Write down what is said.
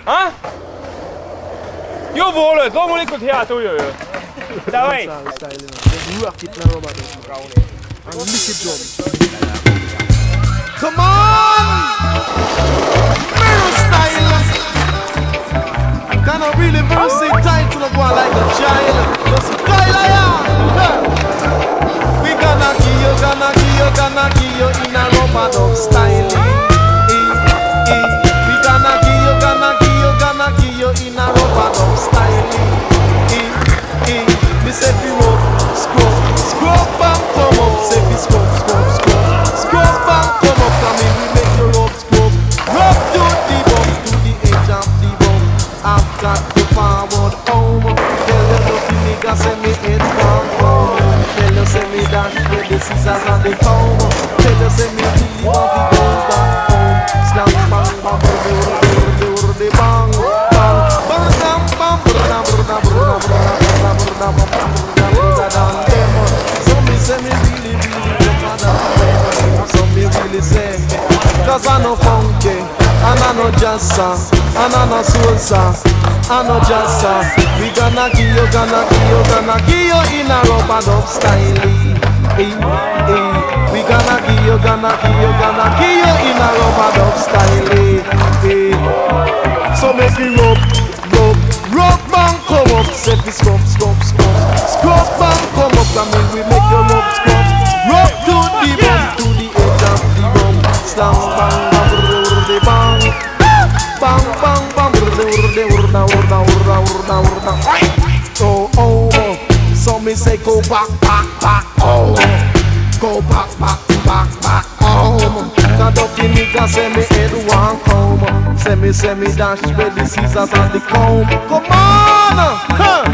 Hein? Jawohl, da moet ik het theater hier. Daar heen. Come on! Mirror style! Kind of really versatile to the one like a child. Just style I am! We gonna give you in a rubber dub style. We gonna give you in a rubber dub style. Me say fi rub, scrub and come up. Say fi scrub and come up. Come in, we make you rub to the bum, to the edge of the bum. I've got to forward home. Tell you nothing, nigga, say me head down home. Tell you say me dash with the scissors and the comb. Tell you say me really want to go back home. Slam bang bang bang bang bang so me say me really so me really say cause I know funky and I know jazza and I know salsa I know jazza. We gonna give you in a rubber dub style. We gonna give you in a rubber dub style. So make me rub and come up. Say fi scrub and come up. I mean we make you rub to the bum, to the edge of the bum. Slam bang bang bang bang bang oh. So me say go back oh. Go back home. Cause dirty nigga say me head one home. Say me dash with the scissors and the comb. Come on! Huh.